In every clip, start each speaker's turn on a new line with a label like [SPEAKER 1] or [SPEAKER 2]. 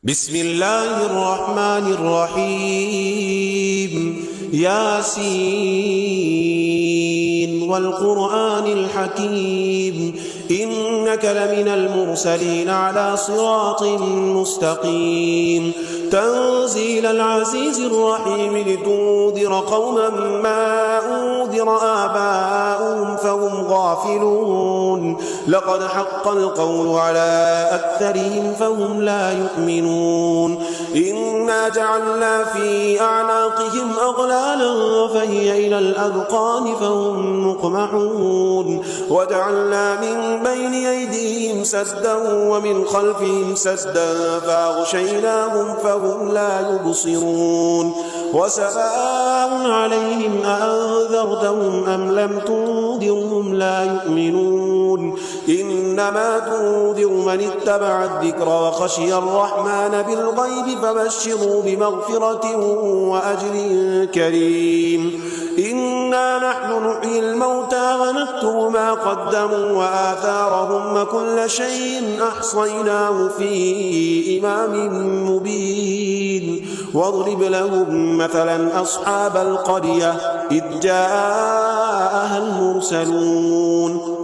[SPEAKER 1] بسم الله الرحمن الرحيم ياسين والقرآن الحكيم إنك لمن المرسلين على صراط مستقيم تنزيل العزيز الرحيم لتنذر قوما ما أنذر آباؤهم فهم غافلون لقد حق القول على أكثرهم فهم لا يؤمنون إنا جعلنا في أعناقهم أغلالا فهي إلى الأذقان فهم مقمحون وجعلنا من بين أيديهم سدا ومن خلفهم سدا فأغشيناهم فهم لا يبصرون وسواء عليهم أأنذرتهم أم لم تنذرهم لا يؤمنون إنما تنذر من اتبع الذكر وخشي الرحمن بالغيب فبشروا بمغفرة وأجر كريم إنا نحن نحيي الموتى ونكتب ما قدموا وآثارهم وكل شيء أحصيناه في إمام مبين واضرب لهم مثلا أصحاب القرية إذ جاءها المرسلون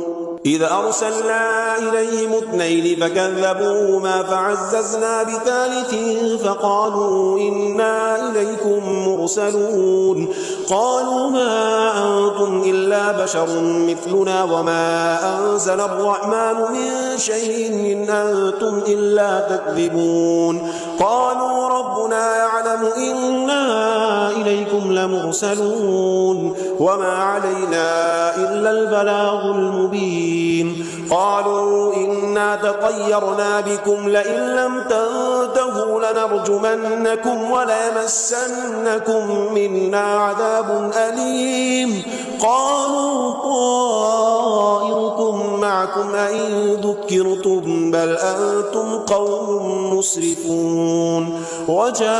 [SPEAKER 1] إذ أرسلنا إليهم اثنين فكذبوهما فعززنا بثالث فقالوا إنا إليكم مرسلون قالوا ما أنتم إلا بشر مثلنا وما أنزل الرحمن من شيء إن أنتم إلا تكذبون قالوا ربنا يعلم إنا إليكم لمرسلون وما علينا إلا البلاغ المبين قالوا إنا تطيرنا بكم لئن لم تنتهوا لنرجمنكم وليمسنكم منا عذاب أليم قالوا طائركم معكم أئن ذكرتم بل أنتم قوم مسرفون وجاء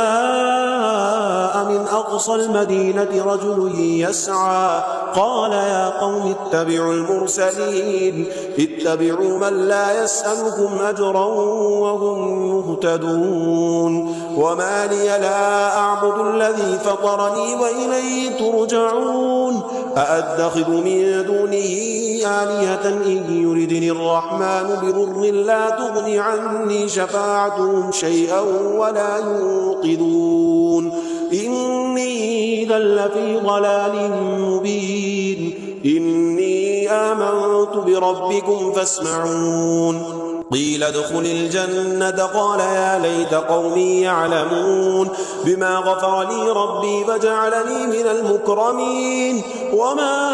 [SPEAKER 1] من أقصى المدينة رجل يسعى قال يا قوم اتبعوا المرسلين اتبعوا من لا يسألكم أجرا وهم مهتدون وما لي لا أعبد الذي فطرني وإليه ترجعون أأتخذ من دونه آلهة إن يردني الرحمن بضر لا تغني عني شفاعتهم شيئا ولا ينقذون إني إذا لفي ضلال مبين إني آمنت بربكم فاسمعون قيل ادخل الجنة قال يا ليت قومي يعلمون بما غفر لي ربي فجعلني من المكرمين وما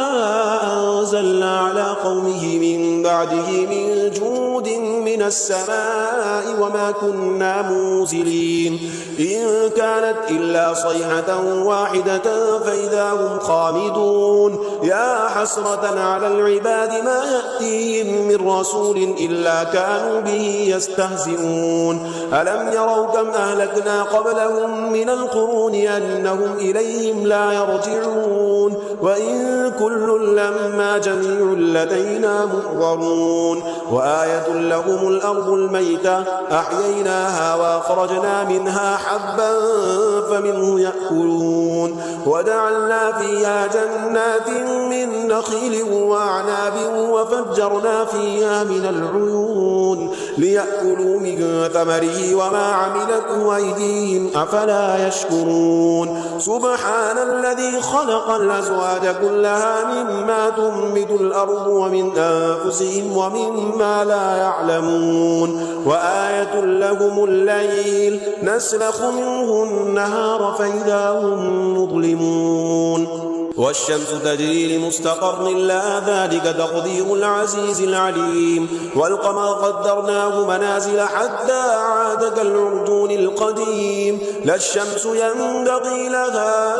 [SPEAKER 1] أنزلنا على قومه من بعده من جود من السماء وما كنا منزلين إن كانت إلا صيحة واحدة فإذا هم خامدون يا حسرة على العباد ما يأتيهم من رسول إلا كانوا به يستهزئون ألم يروا كم أهلكنا قبلهم من القرون أنهم إليهم لا يرجعون وإن كل لما جميع لدينا محضرون وآية لهم الأرض الميتة أحييناها وأخرجنا منها حبا فمنه يأكلون وجعلنا فيها جنات من نخيل وأعناب وفجرنا فيها من العيون ليأكلوا من ثمره وما عملته أيديهم أفلا يشكرون سبحان الذي خلق الأزواج كلها مما تنبت الأرض ومن أنفسهم ومما لا يعلمون وآية لهم الليل نسلخ منه النهار فإذا هم مظلمون والشمس تجري لمستقر لها ذلك تقدير العزيز العليم والقمر قدرناه منازل حتى عاد كالعرجون القديم لا الشمس ينبغي لها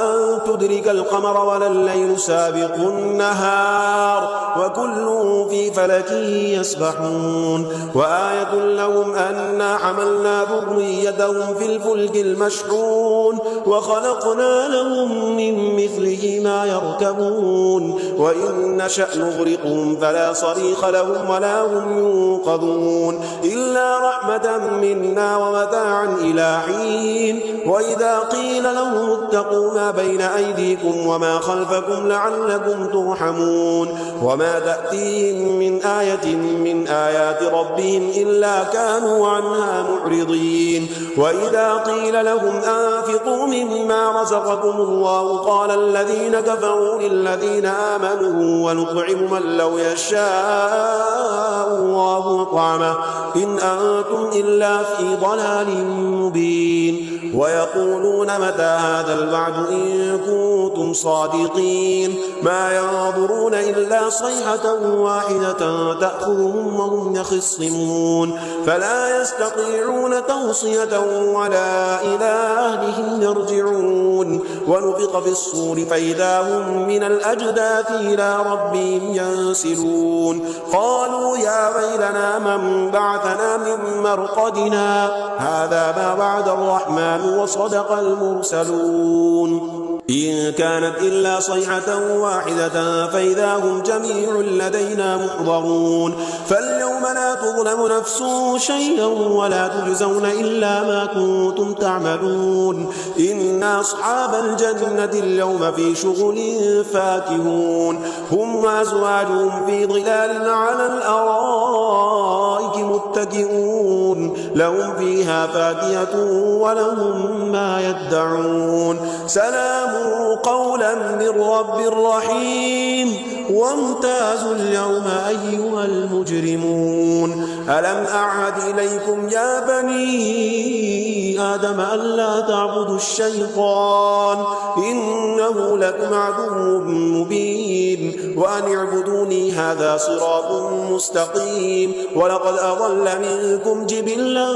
[SPEAKER 1] أن ليدرك القمر ولا الليل سابق النهار وكل في فلك يسبحون وآية لهم أنا حملنا ذريتهم في الفلك المشحون وخلقنا لهم من مثله ما يركبون وإن نشأ نغرقهم فلا صريخ لهم ولا هم ينقذون إلا رحمة منا ومتاعا إلى حين وإذا قيل لهم اتقوا ما بين أيديكم وما خلفكم لعلكم ترحمون وما تأتيهم من آية من آيات ربهم إلا كانوا عنها معرضين وإذا قيل لهم أنفقوا مما رزقكم الله قال الذين كفروا للذين آمنوا ونطعم من لو يشاء الله طعمه إن أنتم إلا في ضلال مبين ويقولون متى هذا الوعد إن كنتم صادقين ما ينظرون إلا صيحة واحدة تأخذهم وهم يخصمون فلا يستطيعون توصية ولا إلى أهلهم يرجعون ونفخ في الصور فإذا هم من الأجداث إلى ربهم ينسلون قالوا يا ويلنا من بعثنا من مرقدنا هذا ما وعد الرحمن وصدق المرسلون إن كانت إلا صيحة واحدة فإذا هم جميع لدينا محضرون فاليوم لا تظلم نفس شيئا ولا تجزون إلا ما كنتم تعملون إن أصحاب الجنة اليوم في شغل فاكهون هم وأزواجهم في ظلال على الأرائك متكئون لهم فيها فاكهة ولهم ما يدعون سلام قولا من رب رحيم وامتازوا اليوم أيها المجرمون ألم أعهد إليكم يا بني آدم ألا تعبدوا الشيطان إنه لكم عدو مبين وأن اعبدوني هذا صراط مستقيم ولقد أضل منكم جبلا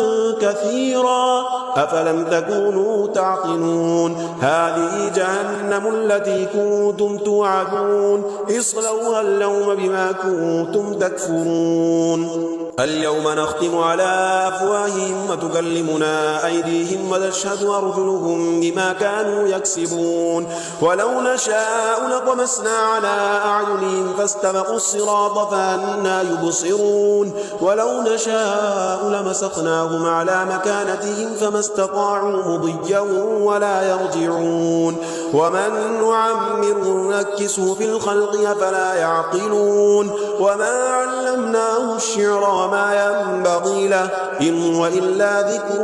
[SPEAKER 1] كثيرا أفلم تكونوا تعقلون هذه جهنم التي كنتم توعدون اصلوها اليوم بما كنتم تكفرون اليوم نختم على أفواههم وتكلمنا أيديهم وتشهد أرجلهم بما كانوا يكسبون ولو نشاء لطمسنا على أعينهم فاستبقوا الصراط فأنى يبصرون ولو نشاء لمسخناهم على مكانتهم فما استطاعوا مضيا ولا يرجعون ومن نعمره نكسه في الخلق أفلا يعقلون وما علمناه الشعر وما ينبغي له إن هو إلا ذكر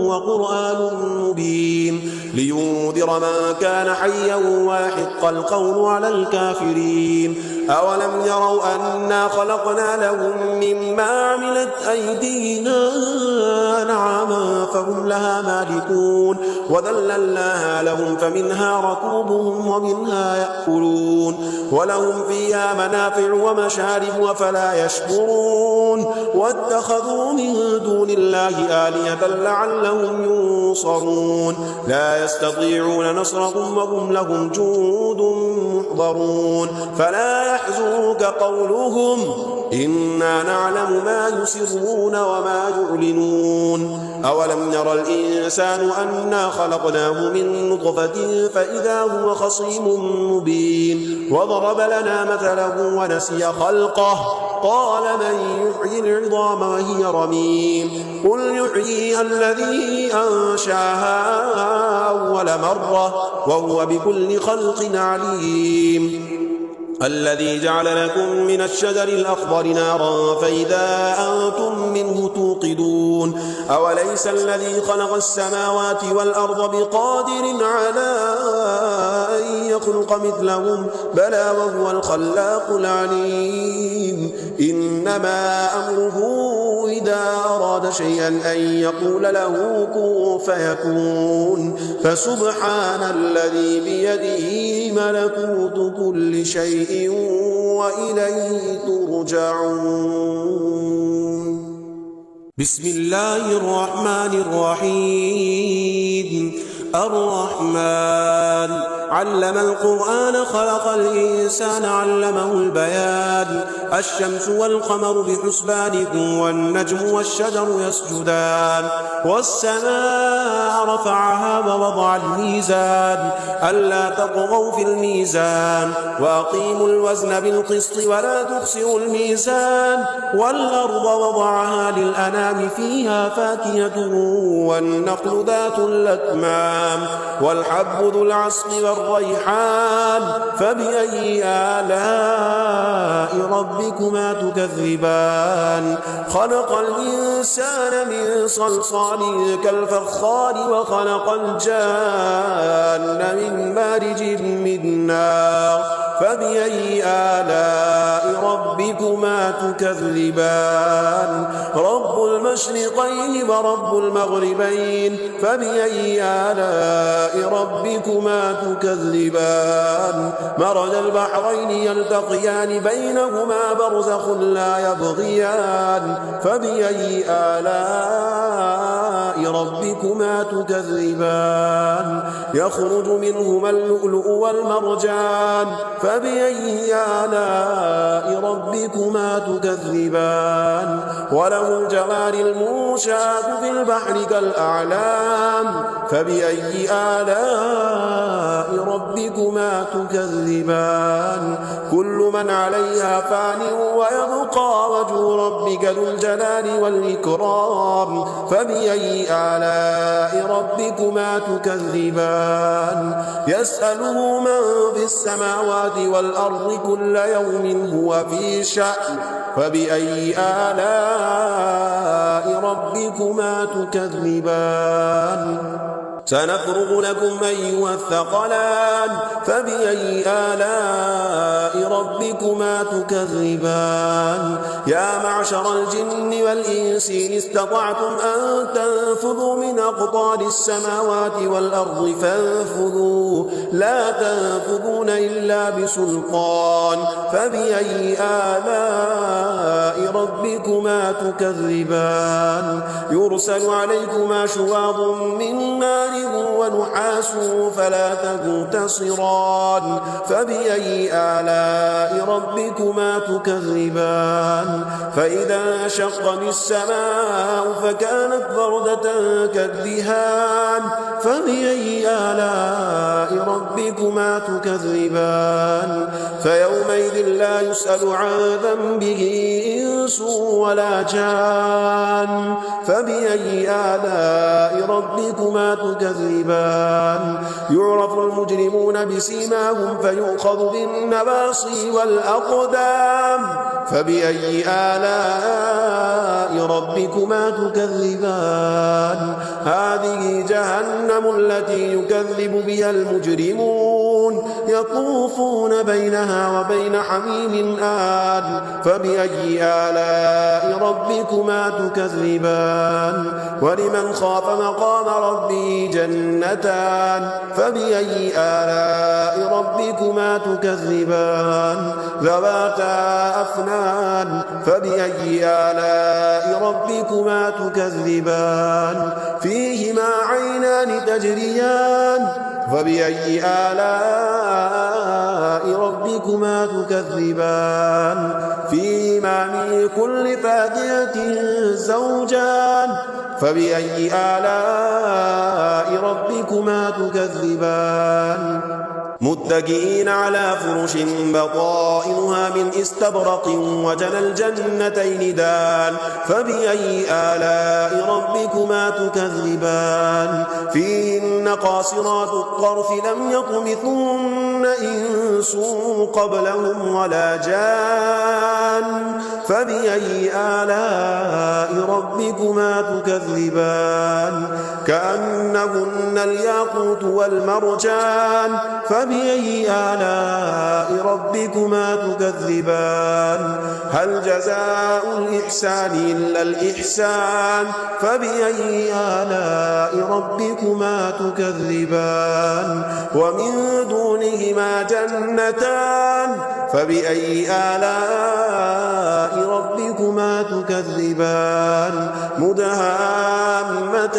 [SPEAKER 1] وقرآن مبين لينذر من كان حيا ويحق القول على الكافرين أولم يروا أنا خلقنا لهم مما عملت أيدينا أنعاما فهم لها مالكون وذللناها لهم فمنها ركوبهم ومنها يأكلون ولهم فيها منافع ومشارب أفلا يشكرون واتخذوا من دون الله آلهة لعلهم ينصرون لا يستطيعون نصرهم وهم لهم جند محضرون فلا يحزنك قولهم إنا نعلم ما يسرون وما يعلنون أولم يرى الإنسان أنا خلقناه من نطفة فإذا هو خصيم مبين وضرب لنا مثله ونسي خلقه قال من يحيي العظام وهي رميم قل يحييها الذي أنشاها أول مرة وهو بكل خلق عليم الذي جعل لكم من الشجر الأخضر نارا فإذا أنتم منه توقدون أوليس الذي خلق السماوات والأرض بقادر على أن يخلق مثلهم بلى وهو الخلاق العليم إنما أمره إذا أراد شيئا أن يقول له كن فيكون فسبحان الذي بيده ملكوت كل شيء وإليه ترجعون بسم الله الرحمن الرحيم الرحمن علم القرآن خلق الإنسان علمه البيان الشمس والقمر بحسبان والنجم والشجر يسجدان والسماء رفعها ووضع الميزان ألا تطغوا في الميزان وأقيموا الوزن بالقسط ولا تخسروا الميزان والأرض وضعها للأنام فيها فاكهة والنخل ذات الأكمام والحب ذو العصف والريحان فبأي آلاء ربكما تكذبان خلق الإنسان من صلصال كالفخار وخلق الجان من مارج من نار فبأي آلاء ربكما تكذبان رب المشرقين ورب المغربين فبأي آلاء ربكما تكذبان مرج البحرين يلتقيان بينهما برزخ لا يبغيان فبأي آلاء ربكما تكذبان يخرج منهما اللؤلؤ والمرجان فبأي آلاء ربكما تكذبان وله الجوار المنشآت في البحر كالأعلام فبأي آلاء ربكما تكذبان كل من عليها فان ويبقى وجه ربك ذو الجلال والإكرام فبأي آلاء ربكما تكذبان يسأله من في السماوات والأرض كل يوم هو في شأن فبأي آلاء ربكما تكذبان سنفرغ لكم أيها الثقلان فبأي آلاء ربكما تكذبان يا معشر الجن والإنس إن استطعتم أن تنفذوا من أقطار السماوات والأرض فانفذوا لا تنفذون إلا بسلطان فبأي آلاء ربكما تكذبان يرسل عليكما شواظ من نار ونحاس فلا تنتصران فبأي آلاء ربكما تكذبان فإذا انشقت السماء فكانت بردة كالدهان فبأي آلاء ربكما تكذبان فيومئذ لا يسأل عن ذنبه إنس ولا جان فبأي آلاء ربكما تكذبان يعرف المجرمون بسيماهم فيؤخذ بالنواصي والأقدام فبأي آلاء ربكما تكذبان هذه جهنم التي يكذب بها المجرمون يطوفون بينها وبين حميم آن فبأي آلاء ربكما تكذبان ولمن خاف مقام ربه جنتان فبأي آلاء ربكما تكذبان ذواتا أفنان فبأي آلاء ربكما تكذبان فيهما عينان تجريان فبأي آلاء ربكما تكذبان فيهما من كل فاكهة زوجان فبأي آلاء ربكما تكذبان متكئين على فرش بطائنها من استبرق وجنى الجنتين دان فبأي آلاء ربكما تكذبان فيهن قاصرات الطرف لم يطمثن إنس قبلهم ولا جان فبأي آلاء ربكما تكذبان كأنهن الياقوت والمرجان فبأي آلاء ربكما تكذبان هل جزاء الإحسان إلا الإحسان فبأي آلاء ربكما تكذبان ومن دونهما جنتان فبأي آلاء ربكما تكذبان مدهامتان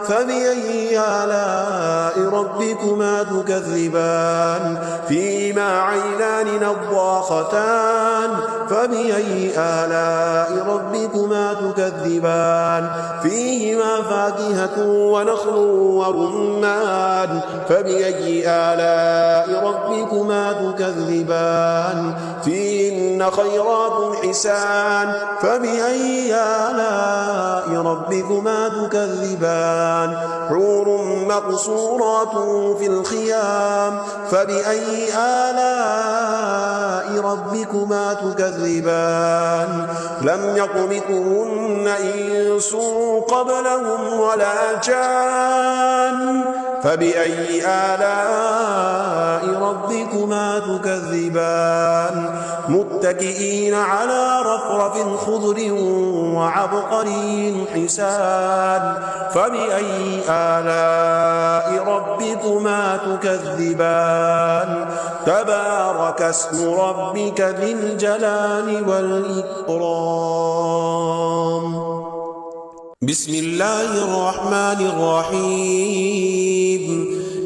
[SPEAKER 1] فبأي آلاء ربكما تكذبان فيما عينان نضاختان فبأي آلاء ربكما تكذبان فيهما فاكهة ونخل ورمان فبأي آلاء ربكما تكذبان فيهن خيرات حسان فبأي آلاء ربكما تكذبان حور مقصورات في الخيام فبأي آلاء ربكما تكذبان لم يطمثهن إنس قبلهم ولا جان فبأي آلاء ربكما تكذبان متكئين على رفرف خضر وعبقري حسان فبأي آلاء ربكما تكذبان تبارك اسم ربك ذي الجلال والإكرام بسم الله الرحمن الرحيم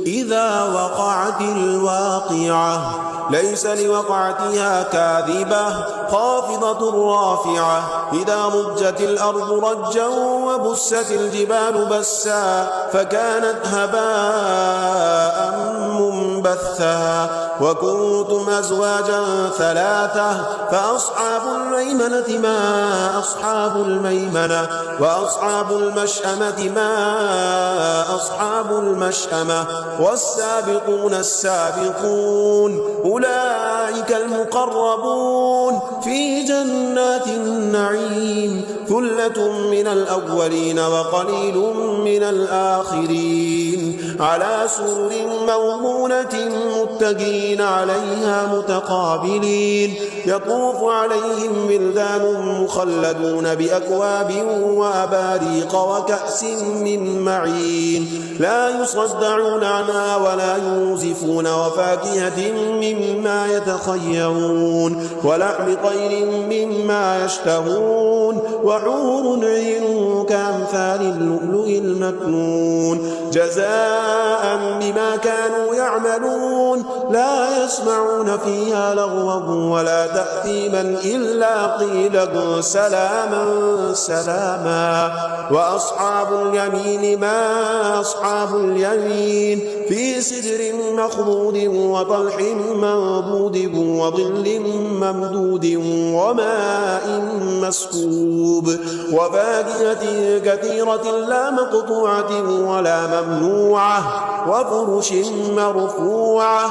[SPEAKER 1] إذا وقعت الواقعة ليس لوقعتها كاذبة خافضة رافعة إذا رجت الأرض رجا وبست الجبال بسا فكانت هباء منبثا وكنتم أزواجا ثلاثة فأصحاب الميمنة ما أصحاب الميمنة وأصحاب المشأمة ما أصحاب المشأمة والسابقون السابقون أولئك المقربون في جنات النعيم ثلة من الأولين وقليل من الآخرين على سرر موضونة متكئين عليها متقابلين يطوف عليهم ولدان مخلدون بأكواب وأباريق وكأس من معين لا يصدعون عنها ولا ينزفون وفاكهة مما يتخيرون ولحم طير مما يشتهون وحور عين كأمثال اللؤلؤ المكنون جزاء بما كانوا يعملون لا يسمعون فيها لغوا ولا تأثيما إلا قيلا سلاما سلاما وأصحاب اليمين ما أصحاب اليمين في سدر مخضود وطلح منضود وظل ممدود وماء مسكوب وفاكهة كثيرة لا مقطوعة ولا ممنوعة وفرش مرفوعة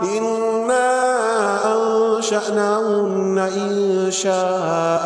[SPEAKER 1] إنا أنشأناهن إنشاء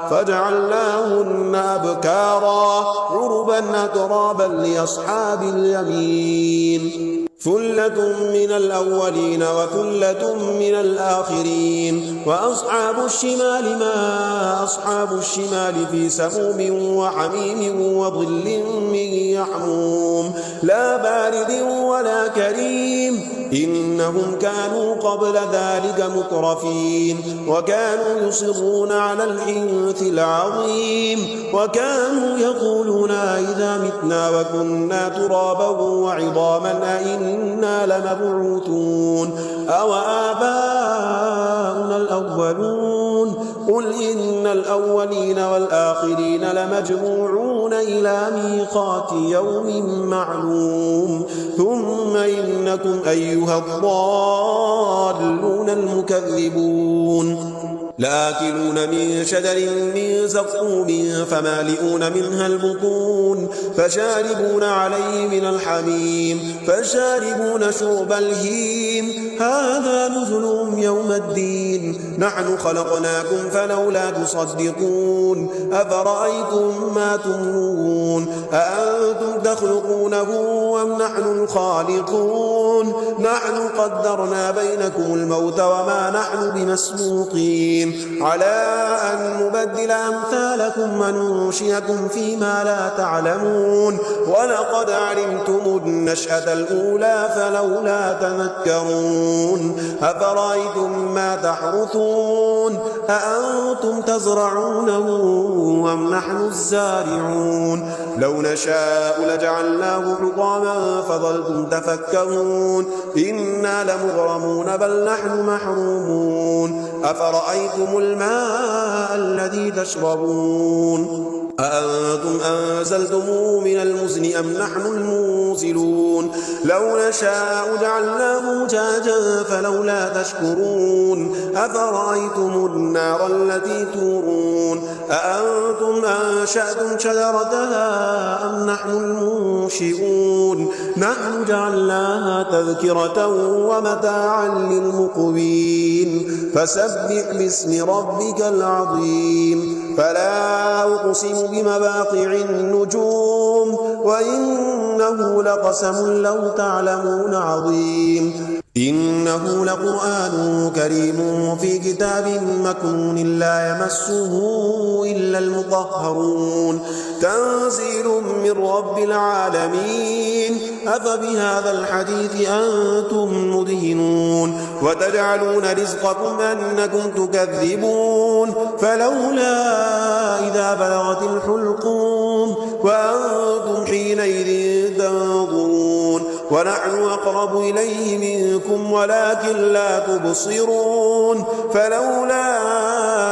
[SPEAKER 1] فجعلناهن أبكارا عربا أترابا لأصحاب اليمين ثلة من الأولين وثلة من الآخرين وأصحاب الشمال ما أصحاب الشمال في سموم وحميم وظل من يحموم لا بارد ولا كريم إنهم كانوا قبل ذلك مترفين وكانوا يصرون على الحنث العظيم وكانوا يقولون إذا متنا وكنا ترابا وعظاما أئنا لمبعوثون أو آباؤنا الأولون قل إن الأولين والآخرين لمجموعون إلى ميقات يوم معلوم ثم إنكم أيها الضالون المكذبون لآكلون من شجر من زقوم فمالئون منها البطون فشاربون عليه من الحميم فشاربون شرب الهيم هذا نزلهم يوم الدين نحن خلقناكم فلولا تصدقون أفرأيتم ما تمنون أأنتم تخلقونه أم نحن الخالقون نحن قدرنا بينكم الموت وما نحن بمسبوقين قادرين على أن نبدل أمثالكم وننشئكم فيما لا تعلمون ولقد علمتم النشأة الأولى فلولا تذكرون أفرأيتم ما تحرثون أأنتم تزرعونه أم نحن الزارعون لو نشاء لجعلناه حطاما فظلتم تفكرون إنا لمغرمون بل نحن محرومون أفرأيتم الماء الذي تشربون أأنتم أنزلتموه من المزن أم نحن المنزلون لو نشاء جعلناه أجاجا فلولا تشكرون أفرأيتم النار التي تورون أأنتم أنشأتم شجرتها أم نحن المنشئون نحن جعلناها تذكرة ومتاعا للمقوين فسبح باسم ربك العظيم فلا أقسم بمواقع النجوم وإنه لقسم لو تعلمون عظيم إنه لقرآن كريم في كتاب مكنون لا يمسه إلا المطهرون تنزيل من رب العالمين أفبهذا الحديث أنتم مدهنون وتجعلون رزقكم أنكم تكذبون فلولا إذا بلغت الحلقوم وأنتم حينئذ تنظرون ونحن أقرب إليه منكم ولكن لا تبصرون فلولا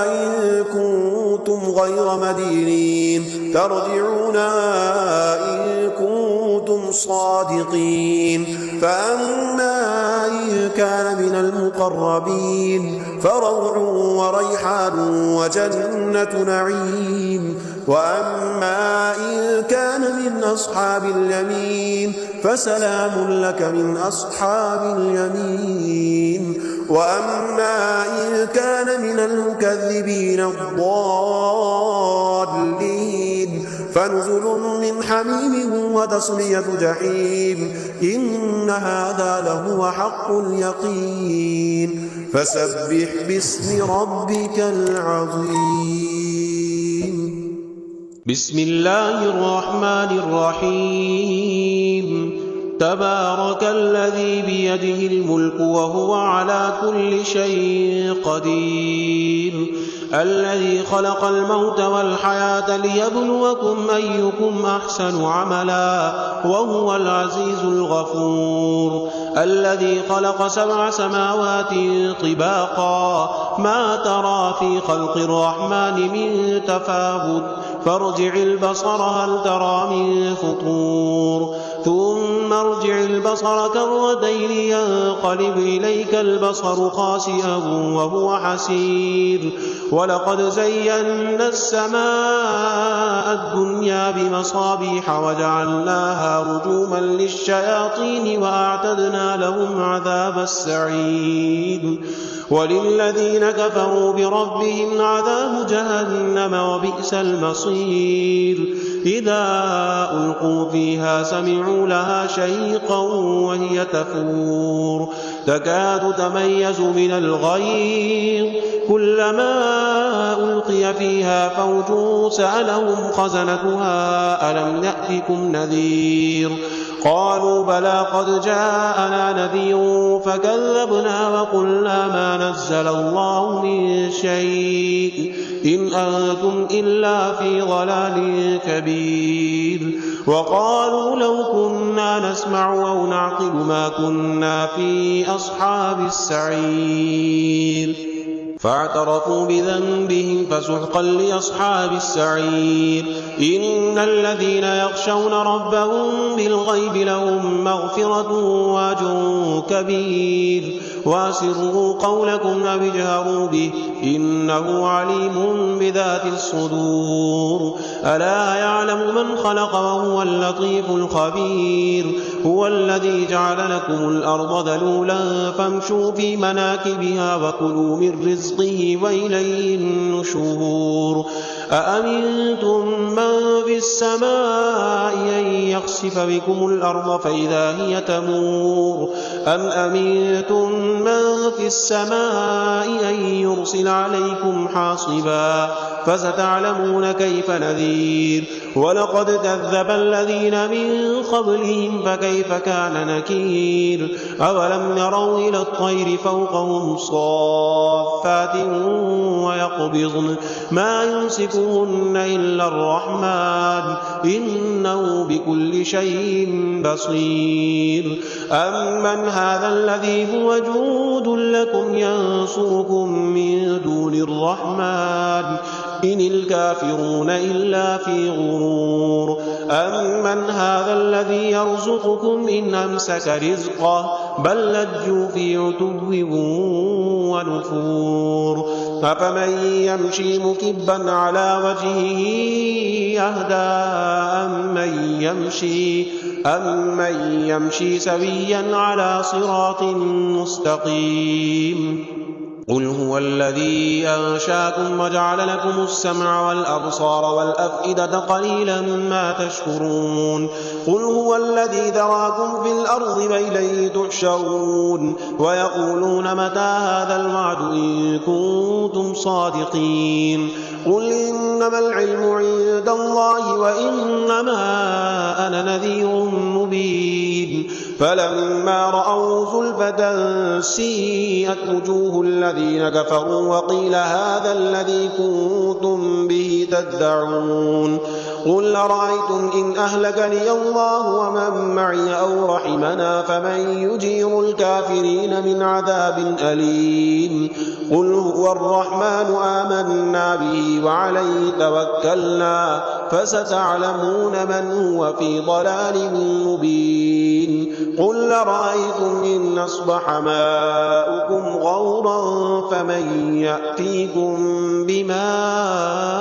[SPEAKER 1] إن كنتم غير مدينين ترجعونها إن كنتم صادقين فأما إن كان من المقربين فروح وريحان وجنة نعيم وأما إن كان من أصحاب اليمين فسلام لك من أصحاب اليمين وأما إن كان من المكذبين الضالين فنزل من حميم وتصلية جحيم إن هذا لهو حق اليقين فسبح باسم ربك العظيم
[SPEAKER 2] بسم الله الرحمن الرحيم تبارك الذي بيده الملك وهو على كل شيء قدير الذي خلق الموت والحياة ليبلوكم أيكم أحسن عملا وهو العزيز الغفور الذي خلق 7 سماوات طباقا ما ترى في خلق الرحمن من تفاوت فارجع البصر هل ترى من فطور ثم ارجع البصر كرتين ينقلب إليك البصر خاسئا وهو حسير ولقد زينا السماء الدنيا بمصابيح وجعلناها رجوما للشياطين وأعتدنا لهم عذاب السعير وللذين كفروا بربهم عذاب جهنم وبئس المصير إذا ألقوا فيها سمعوا لها شهيقا وهي تفور تكاد تميز من الغيظ كلما ألقي فيها فوج سألهم خزنتها ألم يأتكم نذير قالوا بلى قد جاءنا نذير فكذبنا وقلنا ما نزل الله من شيء إن أنتم إلا في ضلال كبير وقالوا لو كنا نسمع أو نعقل ما كنا في أصحاب السعير فاعترفوا بذنبهم فسحقا لأصحاب السعير إن الذين يخشون ربهم بالغيب لهم مغفرة وأجر كبير وأسروا قولكم أو اجهروا به إنه عليم بذات الصدور ألا يعلم من خلق وهو اللطيف الخبير هو الذي جعل لكم الأرض ذلولا فامشوا في مناكبها وكلوا من رزقه وإليه النشور أأمنتم من في السماء أن يخسف بكم الأرض فإذا هي تمور أم أمنتم من في السماء أن يرسل عليكم حاصبا فستعلمون كيف نذير ولقد كذب الذين من قبلهم فكيف كان نكير أولم يروا إلى الطير فوقهم صافات ويقبضن ما يمسكهن إلا الرحمن إنه بكل شيء بصير أمن هذا الذي هو جود لكم ينصركم من دون الرحمن إن الكافرون إلا في غرور أمن هذا الذي يرزقكم إن أمسك رزقه بل لجوا في عتو ونفور أفمن يمشي مكبا على وجهه أهدى أمن يمشي سويا على صراط مستقيم قل هو الذي أنشاكم وجعل لكم السمع والأبصار والأفئدة قليلا ما تشكرون قل هو الذي ذراكم في الأرض وإليه تحشرون ويقولون متى هذا الوعد إن كنتم صادقين قل إنما العلم عند الله وإنما أنا نذير مبين فلما رأوا زلفة سيئت وجوه الذين كفروا وقيل هذا الذي كنتم به تدعون قل أرأيتم إن أهلكني الله ومن معي أو رحمنا فمن يجير الكافرين من عذاب أليم قل هو الرحمن آمنا به وعليه توكلنا فستعلمون من هو في ضلال مبين قل أرأيتم إن أصبح ماؤكم غورا فمن يأتيكم بماء